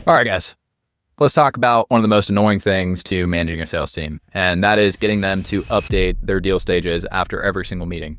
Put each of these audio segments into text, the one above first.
All right, guys, let's talk about one of the most annoying things to managing a sales team, and that is getting them to update their deal stages after every single meeting.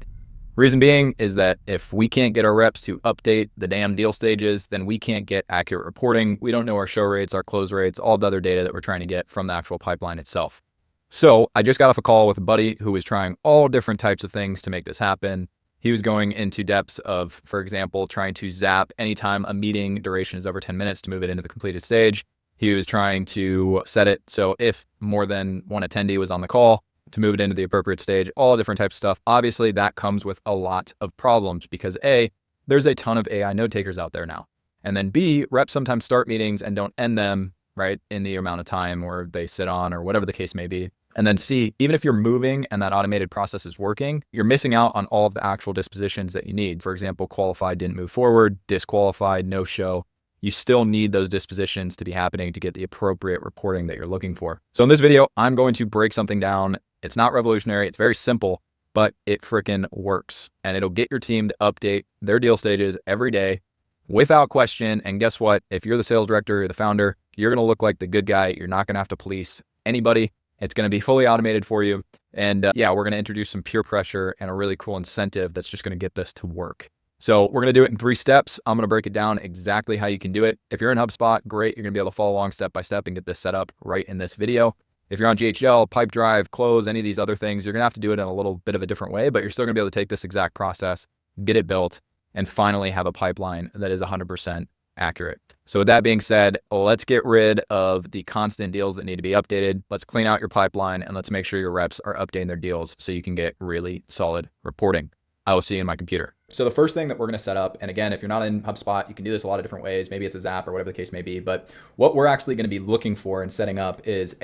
Reason being is that if we can't get our reps to update the damn deal stages, then we can't get accurate reporting. We don't know our show rates, our close rates, all the other data that we're trying to get from the actual pipeline itself. So I just got off a call with a buddy who was trying all different types of things to make this happen. He was going into depths of, for example, trying to zap anytime a meeting duration is over 10 minutes to move it into the completed stage. He was trying to set it so if more than one attendee was on the call, to move it into the appropriate stage, all different types of stuff. Obviously, that comes with a lot of problems because A, there's a ton of AI note takers out there now. And then B, reps sometimes start meetings and don't end them right in the amount of time or they sit on or whatever the case may be. And then C, even if you're moving and that automated process is working, you're missing out on all of the actual dispositions that you need. For example, qualified, didn't move forward, disqualified, no show. You still need those dispositions to be happening to get the appropriate reporting that you're looking for. So in this video, I'm going to break something down. It's not revolutionary. It's very simple, but it freaking works. And it'll get your team to update their deal stages every day without question. And guess what? If you're the sales director or the founder, you're going to look like the good guy. You're not going to have to police anybody. It's going to be fully automated for you. And yeah, we're going to introduce some peer pressure and a really cool incentive that's just going to get this to work. So we're going to do it in 3 steps. I'm going to break it down exactly how you can do it. If you're in HubSpot, great. You're going to be able to follow along step by step and get this set up right in this video. If you're on GHL, Pipedrive, Close, any of these other things, you're going to have to do it in a little bit of a different way, but you're still going to be able to take this exact process, get it built, and finally have a pipeline that is 100% accurate. So with that being said, let's get rid of the constant deals that need to be updated. Let's clean out your pipeline and let's make sure your reps are updating their deals so you can get really solid reporting. I will see you in my computer. So the first thing that we're going to set up, and again, if you're not in HubSpot, you can do this a lot of different ways. Maybe it's a Zap or whatever the case may be. But what we're actually going to be looking for and setting up is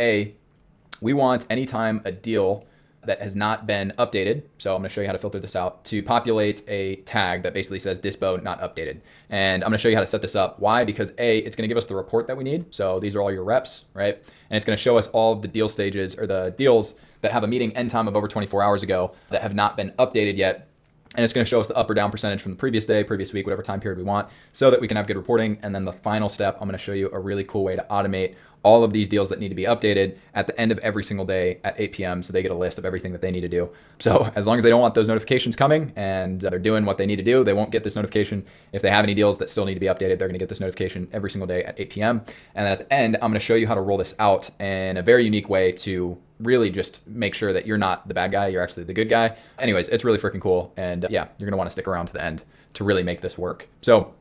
we want anytime a deal that has not been updated, so I'm going to show you how to filter this out, to populate a tag that basically says dispo not updated. And I'm going to show you how to set this up. Why? Because it's going to give us the report that we need. So these are all your reps, right? And it's going to show us all of the deal stages or the deals that have a meeting end time of over 24 hours ago that have not been updated yet. And it's going to show us the up or down percentage from the previous day, previous week, whatever time period we want, so that we can have good reporting. And then the final step, I'm going to show you a really cool way to automate all of these deals that need to be updated at the end of every single day at 8 p.m. So they get a list of everything that they need to do. So as long as they don't want those notifications coming and they're doing what they need to do, they won't get this notification. If they have any deals that still need to be updated, they're going to get this notification every single day at 8 p.m. And then at the end, I'm going to show you how to roll this out in a very unique way to really just make sure that you're not the bad guy, you're actually the good guy. Anyways, it's really freaking cool. And yeah, you're gonna wanna stick around to the end to really make this work. So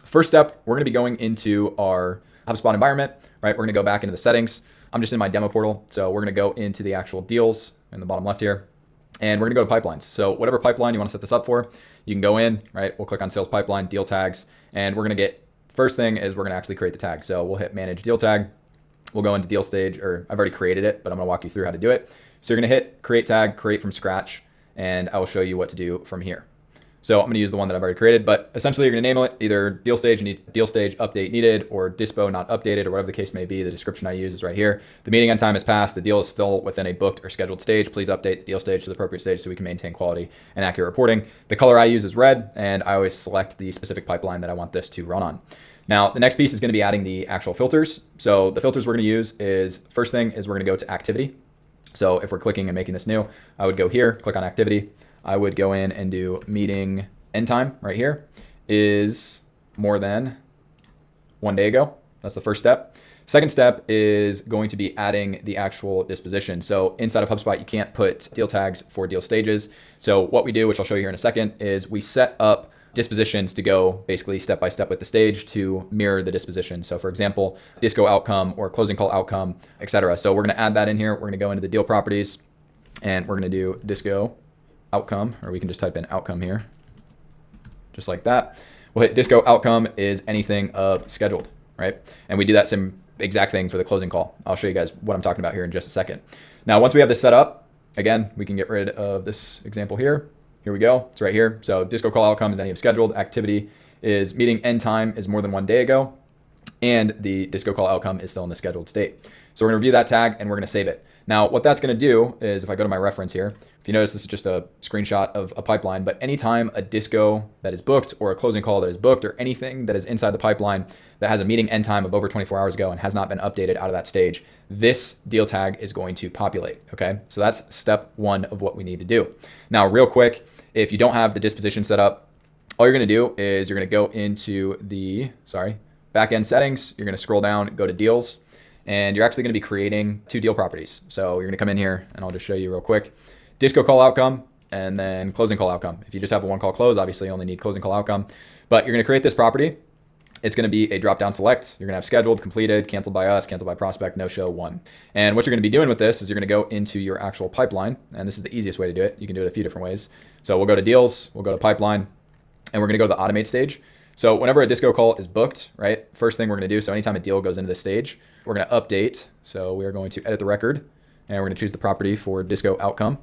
first step, we're gonna be going into our HubSpot environment, right? We're gonna go back into the settings. I'm just in my demo portal. So we're gonna go into the actual deals in the bottom left here. And we're gonna go to pipelines. So whatever pipeline you wanna set this up for, you can go in, right? We'll click on sales pipeline, deal tags, and we're gonna get, first thing is we're gonna actually create the tag. So we'll hit manage deal tag. We'll go into deal stage, or I've already created it, but I'm gonna walk you through how to do it. So you're gonna hit create tag, create from scratch, and I will show you what to do from here. So I'm gonna use the one that I've already created, but essentially you're gonna name it either deal stage update needed, or dispo not updated, or whatever the case may be. The description I use is right here. The meeting end time has passed. The deal is still within a booked or scheduled stage. Please update the deal stage to the appropriate stage so we can maintain quality and accurate reporting. The color I use is red, and I always select the specific pipeline that I want this to run on. Now, the next piece is going to be adding the actual filters. So the filters we're going to use is, first thing is we're going to go to activity. So if we're clicking and making this new, I would go here, click on activity. I would go in and do meeting end time right here is more than 1 day ago. That's the first step. Second step is going to be adding the actual disposition. So inside of HubSpot, you can't put deal tags for deal stages. So what we do, which I'll show you here in a second, is we set up dispositions to go basically step by step with the stage to mirror the disposition. So for example, disco outcome or closing call outcome, etc. So we're going to add that in here. We're going to go into the deal properties and we're going to do disco outcome, or we can just type in outcome here, just like that. We'll hit disco outcome is anything of scheduled, right? And we do that same exact thing for the closing call. I'll show you guys what I'm talking about here in just a second. Now, once we have this set up, again, we can get rid of this example here. Here we go. It's right here. So disco call outcome is any of scheduled. Activity is meeting end time is more than 1 day ago. and the disco call outcome is still in the scheduled state. So we're gonna review that tag and we're gonna save it. Now, what that's gonna do is if I go to my reference here, if you notice, this is just a screenshot of a pipeline, but anytime a disco that is booked or a closing call that is booked or anything that is inside the pipeline that has a meeting end time of over 24 hours ago and has not been updated out of that stage, this deal tag is going to populate, okay? So that's step one of what we need to do. Now, real quick, if you don't have the disposition set up, all you're gonna do is you're gonna go into the, back-end settings, you're gonna scroll down, go to deals, and you're actually gonna be creating 2 deal properties. So you're gonna come in here and I'll just show you real quick. Disco call outcome and then closing call outcome. If you just have a 1 call close, obviously you only need closing call outcome, but you're gonna create this property. It's gonna be a drop-down select. You're gonna have scheduled, completed, canceled by us, canceled by prospect, no show, 1. And what you're gonna be doing with this is you're gonna go into your actual pipeline, and this is the easiest way to do it. You can do it a few different ways. So we'll go to deals, we'll go to pipeline, and we're gonna go to the automate stage. So whenever a disco call is booked, right, first thing we're gonna do, so anytime a deal goes into this stage, we're gonna update. So we're going to edit the record, and we're gonna choose the property for disco outcome.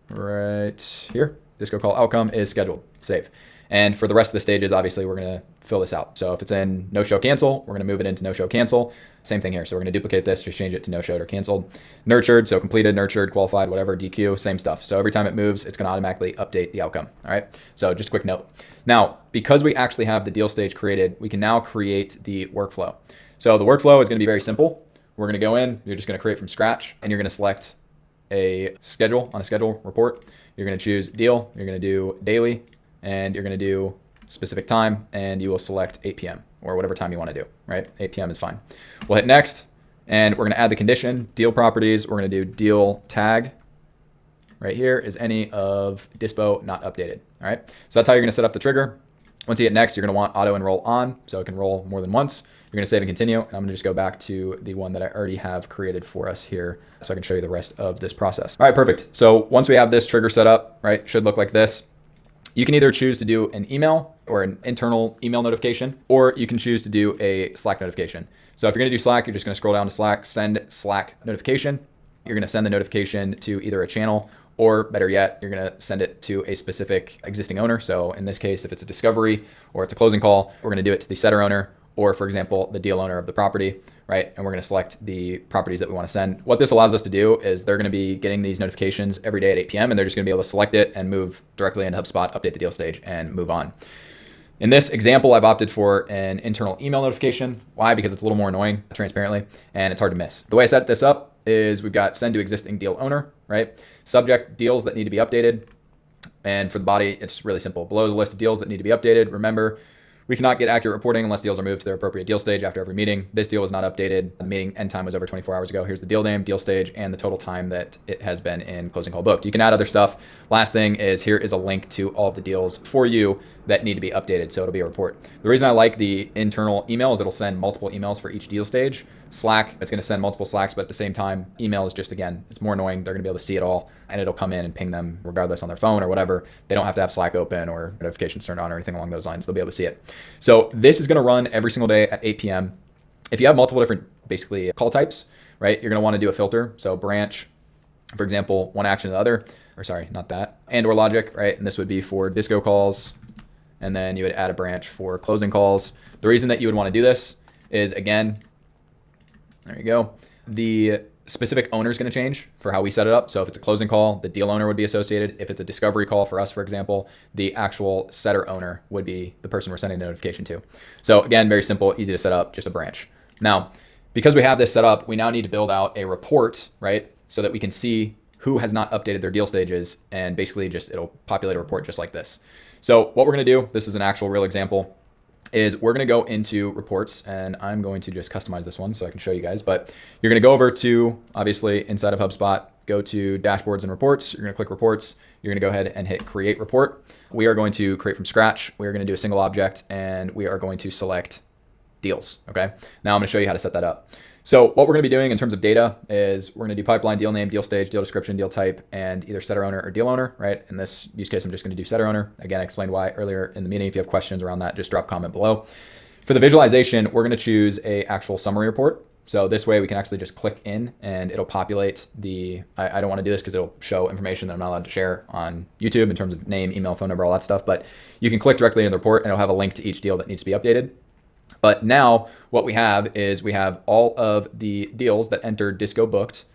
Right here, disco call outcome is scheduled, save. And for the rest of the stages, obviously we're gonna fill this out. So if it's in no show cancel, we're gonna move it into no show cancel. Same thing here. So we're gonna duplicate this, just change it to no showed or canceled. Nurtured, so completed, nurtured, qualified, whatever, DQ, same stuff. So every time it moves, it's gonna automatically update the outcome, all right? So just a quick note. Now, because we actually have the deal stage created, we can now create the workflow. So the workflow is gonna be very simple. We're gonna go in, you're just gonna create from scratch, and you're gonna select a schedule on a schedule report. You're gonna choose deal, you're gonna do daily, and you're gonna do specific time, and you will select 8 p.m. or whatever time you wanna do, right? 8 p.m. is fine. We'll hit next, and we're gonna add the condition, deal properties. We're gonna do deal tag. Right here is any of dispo not updated, all right? So that's how you're gonna set up the trigger. Once you hit next, you're gonna want auto enroll on, so it can roll more than once. You're gonna save and continue, and I'm gonna just go back to the one that I already have created for us here so I can show you the rest of this process. All right, perfect. So once we have this trigger set up, right, should look like this. You can either choose to do an email or an internal email notification, or you can choose to do a Slack notification. So if you're gonna do Slack, you're just gonna scroll down to Slack, send Slack notification. You're gonna send the notification to either a channel, or better yet, you're gonna send it to a specific existing owner. So in this case, if it's a discovery or it's a closing call, we're gonna do it to the setter owner, or for example, the deal owner of the property, right? And we're gonna select the properties that we wanna send. What this allows us to do is they're gonna be getting these notifications every day at 8 p.m. and they're just gonna be able to select it and move directly into HubSpot, update the deal stage, and move on. In this example, I've opted for an internal email notification. Why? Because it's a little more annoying, transparently, and it's hard to miss. The way I set this up is we've got send to existing deal owner, right? Subject, deals that need to be updated. And for the body, it's really simple. Below is a list of deals that need to be updated. Remember, we cannot get accurate reporting unless deals are moved to their appropriate deal stage after every meeting. This deal was not updated. The meeting end time was over 24 hours ago. Here's the deal name, deal stage, and the total time that it has been in closing call booked. You can add other stuff. Last thing is here is a link to all of the deals for you that need to be updated. So it'll be a report. The reason I like the internal email is it'll send multiple emails for each deal stage. Slack, it's gonna send multiple Slacks, but at the same time, email is just, again, it's more annoying. They're gonna be able to see it all and it'll come in and ping them regardless on their phone or whatever. They don't have to have Slack open or notifications turned on or anything along those lines. They'll be able to see it. So this is gonna run every single day at 8 p.m. If you have multiple different, basically, call types, right, you're gonna wanna do a filter. So branch, for example, one action to the other, or sorry, not that, and or logic, right? And this would be for disco calls. And then you would add a branch for closing calls. The reason that you would wanna do this is, again, there you go. The specific owner is going to change for how we set it up. So if it's a closing call, the deal owner would be associated. If it's a discovery call for us, for example, the actual setter owner would be the person we're sending the notification to. So again, very simple, easy to set up, just a branch. Now, because we have this set up, we now need to build out a report, right? So that we can see who has not updated their deal stages, and basically just it'll populate a report just like this. So what we're going to do, this is an actual real example, is we're going to go into reports, and I'm going to just customize this one so I can show you guys, but you're going to go over to, obviously inside of HubSpot, go to dashboards and reports. You're going to click reports. You're going to go ahead and hit create report. We are going to create from scratch. We're going to do a single object, and we are going to select deals. Okay. Now I'm going to show you how to set that up. So what we're going to be doing in terms of data is we're going to do pipeline, deal name, deal stage, deal description, deal type, and either setter owner or deal owner, right? In this use case, I'm just going to do setter owner. Again, I explained why earlier in the meeting. If you have questions around that, just drop a comment below. For the visualization, we're going to choose a actual summary report. So this way we can actually just click in and it'll populate the, I don't want to do this because it'll show information that I'm not allowed to share on YouTube in terms of name, email, phone number, all that stuff. But you can click directly in the report and it'll have a link to each deal that needs to be updated. But now what we have is we have all of the deals that entered Disco booked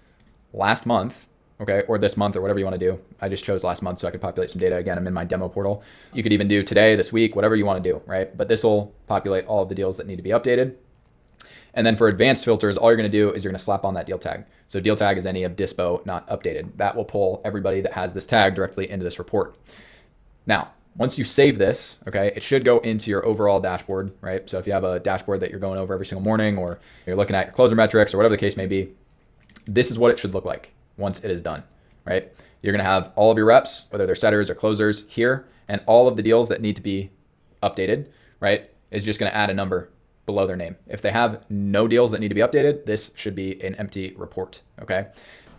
last month, okay, or this month or whatever you want to do. I just chose last month so I could populate some data. Again, I'm in my demo portal. You could even do today, this week, whatever you want to do, right? But this will populate all of the deals that need to be updated. And then for advanced filters, all you're going to do is you're going to slap on that deal tag. So deal tag is any of dispo not updated. That will pull everybody that has this tag directly into this report. Now, once you save this, okay, it should go into your overall dashboard, right? So if you have a dashboard that you're going over every single morning, or you're looking at your closer metrics or whatever the case may be, this is what it should look like once it is done, right? You're going to have all of your reps, whether they're setters or closers here, and all of the deals that need to be updated, right, is just going to add a number below their name. If they have no deals that need to be updated, this should be an empty report, okay?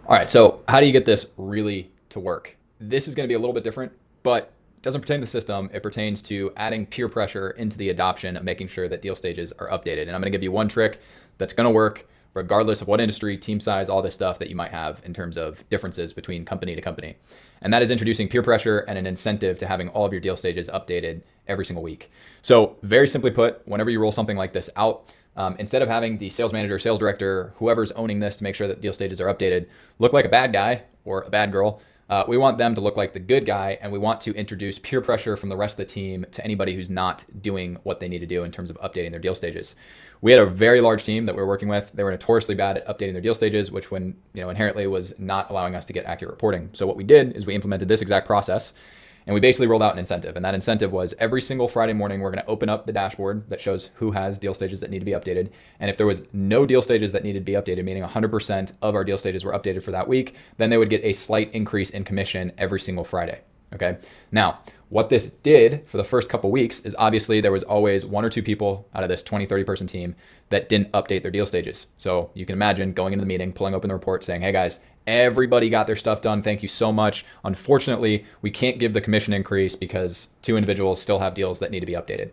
All right, so how do you get this really to work? This is going to be a little bit different, but it doesn't pertain to the system. It pertains to adding peer pressure into the adoption of making sure that deal stages are updated. And I'm going to give you one trick that's going to work regardless of what industry, team size, all this stuff that you might have in terms of differences between company to company. And that is introducing peer pressure and an incentive to having all of your deal stages updated every single week. So very simply put, whenever you roll something like this out, instead of having the sales manager, sales director, whoever's owning this to make sure that deal stages are updated, look like a bad guy or a bad girl, we want them to look like the good guy, and we want to introduce peer pressure from the rest of the team to anybody who's not doing what they need to do in terms of updating their deal stages. We had a very large team that we were working with. They were notoriously bad at updating their deal stages, which inherently was not allowing us to get accurate reporting. So what we did is we implemented this exact process, and we basically rolled out an incentive. And that incentive was every single Friday morning, we're going to open up the dashboard that shows who has deal stages that need to be updated. And if there was no deal stages that needed to be updated, meaning 100% of our deal stages were updated for that week, then they would get a slight increase in commission every single Friday. Okay. Now, what this did for the first couple weeks is obviously there was always one or two people out of this 20, 30 person team that didn't update their deal stages. So you can imagine going into the meeting, pulling open the report saying, hey guys, everybody got their stuff done. Thank you so much. Unfortunately, we can't give the commission increase because two individuals still have deals that need to be updated.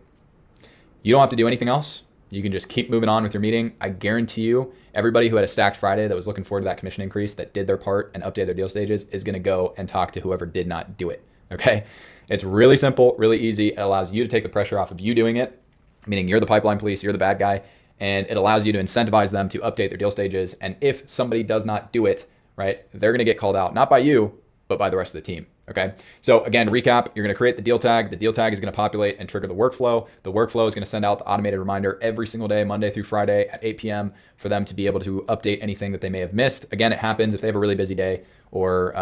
You don't have to do anything else. You can just keep moving on with your meeting. I guarantee you, everybody who had a stacked Friday that was looking forward to that commission increase that did their part and updated their deal stages is going to go and talk to whoever did not do it. Okay. It's really simple, really easy. It allows you to take the pressure off of you doing it, meaning you're the pipeline police, you're the bad guy, and it allows you to incentivize them to update their deal stages. And if somebody does not do it, right, they're going to get called out, not by you, but by the rest of the team. Okay. So again, recap, you're going to create the deal tag. The deal tag is going to populate and trigger the workflow. The workflow is going to send out the automated reminder every single day, Monday through Friday at 8 p.m. for them to be able to update anything that they may have missed. Again, it happens if they have a really busy day or,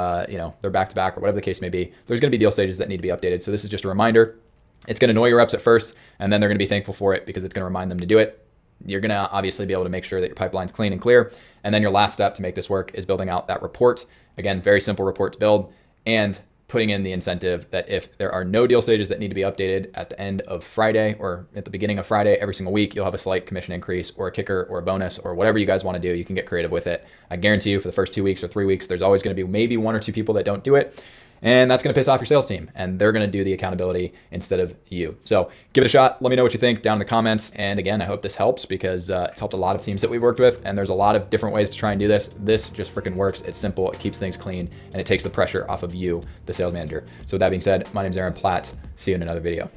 they're back to back or whatever the case may be. There's going to be deal stages that need to be updated. So this is just a reminder. It's going to annoy your reps at first, and then they're going to be thankful for it because it's going to remind them to do it. You're going to obviously be able to make sure that your pipeline's clean and clear. And then your last step to make this work is building out that report. Again, very simple report to build, and putting in the incentive that if there are no deal stages that need to be updated at the end of Friday or at the beginning of Friday every single week, you'll have a slight commission increase or a kicker or a bonus or whatever you guys want to do. You can get creative with it. I guarantee you for the first 2 weeks or 3 weeks, there's always going to be maybe one or two people that don't do it. And that's going to piss off your sales team, and they're going to do the accountability instead of you. So give it a shot. Let me know what you think down in the comments. And again, I hope this helps because it's helped a lot of teams that we've worked with. And there's a lot of different ways to try and do this. This just freaking works. It's simple. It keeps things clean, and it takes the pressure off of you, the sales manager. So with that being said, my name is Aaron Platt. See you in another video.